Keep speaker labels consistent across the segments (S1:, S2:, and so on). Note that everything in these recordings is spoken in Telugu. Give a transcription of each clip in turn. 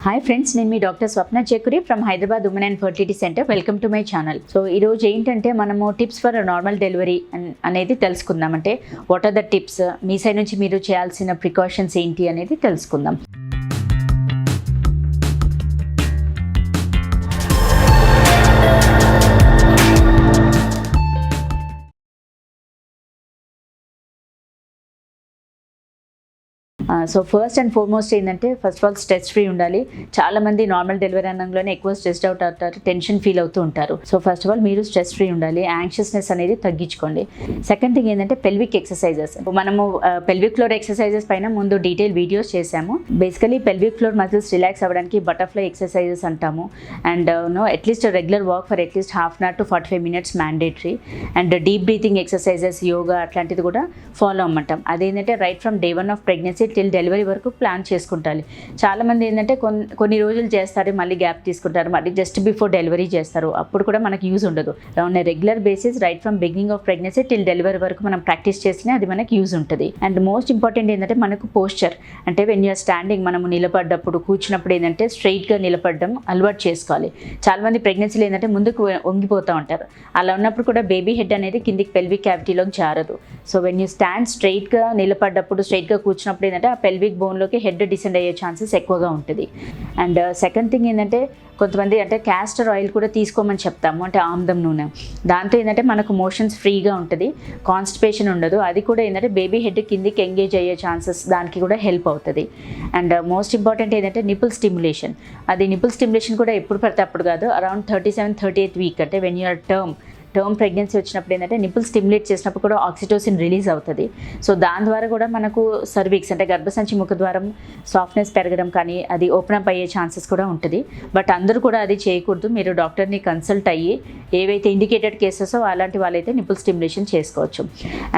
S1: హాయ్ ఫ్రెండ్స్, నేను మీ doctor Swapna Chekuri from Hyderabad women and fertility centre. Welcome to my channel. So ఈరోజు ఏంటంటే మనము టిప్స్ ఫర్ నార్మల్ డెలివరీ అనేది తెలుసుకుందాం. అంటే వాట్ ఆర్ ద టిప్స్, మీ సైడ్ నుంచి మీరు చేయాల్సిన ప్రికాషన్స్ ఏంటి అనేది తెలుసుకుందాం. సో ఫస్ట్ అండ్ ఫార్మోస్ట్ ఏంటంటే first of all stress free ఉండాలి. చాలామంది నార్మల్ డెలివరీ అన్నంలోనే ఎక్కువ స్ట్రెస్డ్ అవుట్ అవుతారు, టెన్షన్ ఫీల్ అవుతూ ఉంటారు. సో ఫస్ట్ ఆఫ్ ఆల్ మీరు స్ట్రెస్ ఫ్రీ ఉండాలి, యాంగ్షియస్నెస్ అనేది తగ్గించుకోండి. సెకండ్ థింగ్ ఏంటంటే పెల్విక్ ఎక్సర్సైజెస్. మనము పెల్విక్ ఫ్లోర్ ఎక్సర్సైజెస్ పైన ముందు డీటెయిల్ వీడియోస్ చేసాము. Basically pelvic floor muscles relax అవ్వడానికి బటర్ఫ్లై ఎక్సర్సైజెస్ అంటాము. And at least regular walk for at least half an hour to 45 minutes mandatory. And deep breathing exercises, yoga అట్లాంటిది కూడా ఫాలో అమ్మంటాం. అదేంటంటే right from day 1 of pregnancy till delivery వరకు ప్లాన్ చేసుకుంటారు. చాలామంది ఏంటంటే కొన్ని రోజులు చేస్తారు, మళ్ళీ గ్యాప్ తీసుకుంటారు, మళ్ళీ జస్ట్ బిఫోర్ డెలివరీ చేస్తారు. అప్పుడు కూడా మనకి యూజ్ ఉండదు. On a regular basis right from beginning of pregnancy till delivery వరకు మనం ప్రాక్టీస్ చేసినా అది మనకి యూజ్ ఉంటుంది. అండ్ మోస్ట్ ఇంపార్టెంట్ ఏంటంటే మనకు పోస్చర్, అంటే వెన్ యూఆర్ స్టాండింగ్, మనము నిలబడ్డప్పుడు కూర్చున్నప్పుడు ఏంటంటే స్ట్రైట్గా నిలబడడం అలవాటు చేసుకోవాలి. చాలామంది ప్రెగ్నెన్సీలో ఏంటంటే ముందుకు వంగిపోతూ ఉంటారు. అలా ఉన్నప్పుడు కూడా బేబీ హెడ్ అనేది కిందికి పెల్విక్ క్యావిటీలోకి జారదు. సో వెన్ యూ స్టాండ్ స్ట్రైట్గా నిలబడ్డప్పుడు, స్ట్రైట్గా కూర్చున్నప్పుడు ఏంటంటే ఆ పెల్విక్ బోన్లోకి హెడ్ డిసెండ్ అయ్యే ఛాన్సెస్ ఎక్కువగా ఉంటుంది. అండ్ సెకండ్ థింగ్ ఏంటంటే కొంతమంది అంటే క్యాస్టర్ ఆయిల్ కూడా తీసుకోమని చెప్తాము, అంటే ఆముదం నూనె. దాంతో ఏంటంటే మనకు మోషన్స్ ఫ్రీగా ఉంటుంది, కాన్స్టిపేషన్ ఉండదు. అది కూడా ఏంటంటే బేబీ హెడ్ కిందికి ఎంగేజ్ అయ్యే ఛాన్సెస్ దానికి కూడా హెల్ప్ అవుతుంది. అండ్ మోస్ట్ ఇంపార్టెంట్ ఏంటంటే నిపుల్ స్టిమ్యులేషన్. అది నిపుల్ స్టిమ్యులేషన్ కూడా ఎప్పుడు పడితే అప్పుడు కాదు, అరౌండ్ 37-38 వీక్, అంటే వెన్ యూఆర్ టర్మ్ ప్రెగ్నెన్సీ వచ్చినప్పుడు ఏంటంటే నిపుల్ స్టిమ్యులేట్ చేసినప్పుడు కూడా ఆక్సిటోసిన్ రిలీజ్ అవుతుంది. సో దాని ద్వారా కూడా మనకు సర్విక్స్ అంటే గర్భసంచి ముఖద్వారం సాఫ్ట్నెస్ పెరగడం కానీ అది ఓపెన్ అప్ అయ్యే ఛాన్సెస్ కూడా ఉంటుంది. బట్ అందరూ కూడా అది చేయకూడదు. మీరు డాక్టర్ని కన్సల్ట్ అయ్యి ఏవైతే ఇండికేటెడ్ కేసెస్ అలాంటి వాళ్ళైతే నిపుల్ స్టిమ్యులేషన్ చేసుకోవచ్చు.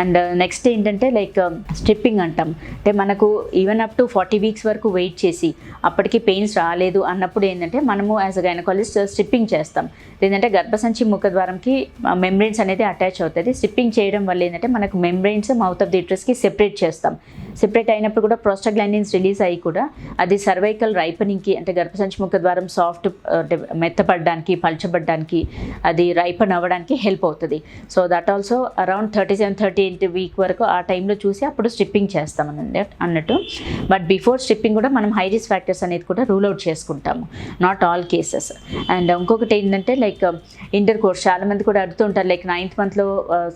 S1: అండ్ నెక్స్ట్ ఏంటంటే లైక్ స్ట్రిప్పింగ్ అంటాం. అంటే మనకు ఈవెన్ అప్ టు 40 weeks వరకు వెయిట్ చేసి అప్పటికి పెయిన్స్ రాలేదు అన్నప్పుడు ఏంటంటే మనము యాజ్ అ గైనకాలజిస్ట్ స్ట్రిప్పింగ్ చేస్తాం. ఏంటంటే గర్భసంచి ముఖద్వారంకి మెంబ్రెయిన్స్ అనేది అటాచ్ అవుతుంది. స్ట్రిప్పింగ్ చేయడం వల్ల ఏంటంటే మనకు మెంబ్రెయిన్స్ మౌత్ ఆఫ్ ది యూట్రస్కి సెపరేట్ చేస్తాం. సెపరేట్ అయినప్పుడు కూడా ప్రోస్టాగ్లాండిన్స్ రిలీజ్ అయ్యి కూడా అది సర్వైకల్ రైపనింగ్కి, అంటే గర్భసంచి ముఖద్వారం సాఫ్ట్ మెత్తపడడానికి, పల్చబడడానికి, అది రైపన్ అవ్వడానికి హెల్ప్ అవుతుంది. So that also around 37-38 week వరకు ఆ టైంలో చూసి అప్పుడు స్ట్రిప్పింగ్ చేస్తాం అన్నట్టు. బట్ బిఫోర్ స్ట్రిప్పింగ్ కూడా మనం హై రిస్క్ ఫ్యాక్టర్స్ అనేది కూడా రూల్ అవుట్ చేసుకుంటాము, నాట్ ఆల్ కేసెస్. అండ్ ఇంకొకటి ఏంటంటే లైక్ ఇంటర్ కోర్స్, చాలామంది కూడా అడుగుతుంటారు లైక్ 9th monthలో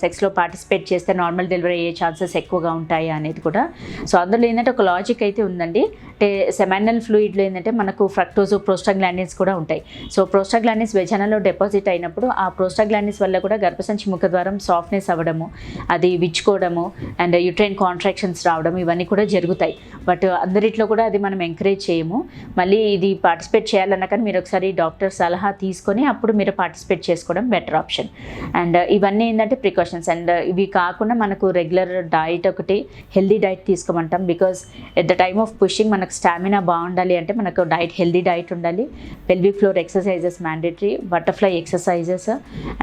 S1: సెక్స్లో పార్టిసిపేట్ చేస్తే నార్మల్ డెలివరీ అయ్యే ఛాన్సెస్ ఎక్కువగా ఉంటాయి అనేది కూడా. సో అందులో ఏంటంటే ఒక లాజిక్ అయితే ఉందండి. అంటే సెమైనల్ ఫ్లూయిడ్లో ఏంటంటే మనకు ఫ్రక్టోజ్, ప్రోస్టాగ్లాండిన్స్ కూడా ఉంటాయి. సో ప్రోస్టాగ్లాండిన్స్ వెజానాలో డిపాజిట్ అయినప్పుడు ఆ ప్రోస్టాగ్లాండిన్స్ వల్ల కూడా గర్భసంచి ముఖద్వారం సాఫ్ట్నెస్ అవ్వడము, అది విచ్చుకోవడము అండ్ యూట్రైన్ కాంట్రాక్షన్స్ రావడం ఇవన్నీ కూడా జరుగుతాయి. బట్ అందరిట్లో కూడా అది మనం ఎంకరేజ్ చేయము. మళ్ళీ ఇది పార్టిసిపేట్ చేయాలన్నా కానీ మీరు ఒకసారి డాక్టర్ సలహా తీసుకొని అప్పుడు మీరు పార్టిసిపేట్ చేసుకోవడం బెటర్ ఆప్షన్. అండ్ ఇవన్నీ ఏంటంటే ప్రికాషన్స్. అండ్ ఇవి కాకుండా మనకు రెగ్యులర్ డైట్, ఒకటి హెల్దీ డైట్ తీసుకోమంటాం. Because at the time of pushing మనకు స్టామినా బాగుండాలి అంటే మనకు డైట్, హెల్దీ డైట్ ఉండాలి. Pelvic floor exercises mandatory, butterfly exercises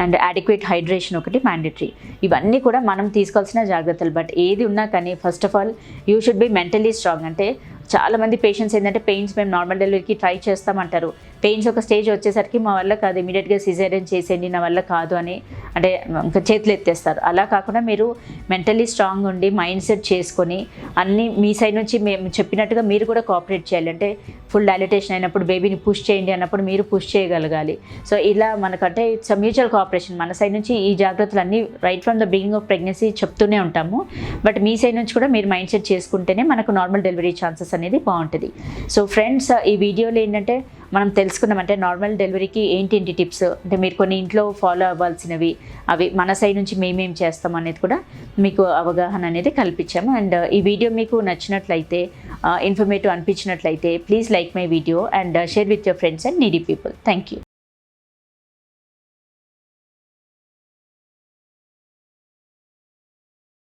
S1: and adequate hydration ఒకటి మ్యాండేటరీ. ఇవన్నీ కూడా మనం తీసుకోవాల్సిన జాగ్రత్తలు. బట్ ఏది ఉన్నా కానీ first of all you should be mentally strong. అంటే చాలామంది పేషెంట్స్ ఏంటంటే పెయిన్స్ మేము నార్మల్ డెలివరీకి ట్రై చేస్తామంటారు. పెయిన్స్ ఒక స్టేజ్ వచ్చేసరికి మా వల్ల కాదు, ఇమీడియట్గా సిజేరియన్ చేసేయండి, నా వల్ల కాదు అని అంటే ఇంకా చేతులు ఎత్తేస్తారు. అలా కాకుండా మీరు మెంటలీ స్ట్రాంగ్ ఉండి మైండ్ సెట్ చేసుకొని అన్నీ మీ సైడ్ నుంచి మేము చెప్పినట్టుగా మీరు కూడా కోఆపరేట్ చేయాలి. అంటే ఫుల్ డైలటేషన్ అయినప్పుడు బేబీని పుష్ చేయండి అన్నప్పుడు మీరు పుష్ చేయగలగాలి. సో ఇలా మనకంటే ఇట్స్ మ్యూచువల్ కోఆపరేషన్. మన సైడ్ నుంచి ఈ జాగ్రత్తలు అన్నీ right from the beginning of pregnancy చెప్తూనే ఉంటాము. బట్ మీ సైడ్ నుంచి కూడా మీరు మైండ్ సెట్ చేసుకుంటేనే మనకు నార్మల్ డెలివరీ ఛాన్సెస్ అనేది బాగుంటుంది. సో ఫ్రెండ్స్, ఈ వీడియోలో ఏంటంటే మనం తెలుసుకున్నామంటే నార్మల్ డెలివరీకి ఏంటి టిప్స్, అంటే మీరు కొన్ని ఇంట్లో ఫాలో అవ్వాల్సినవి, అవి మన సైడ్ నుంచి మేమేం చేస్తాం అనేది కూడా మీకు అవగాహన అనేది కల్పించాము. అండ్ ఈ వీడియో మీకు నచ్చినట్లయితే, ఇన్ఫర్మేటివ్ అనిపించినట్లయితే please like my video and share with your friends and needy people. Thank you.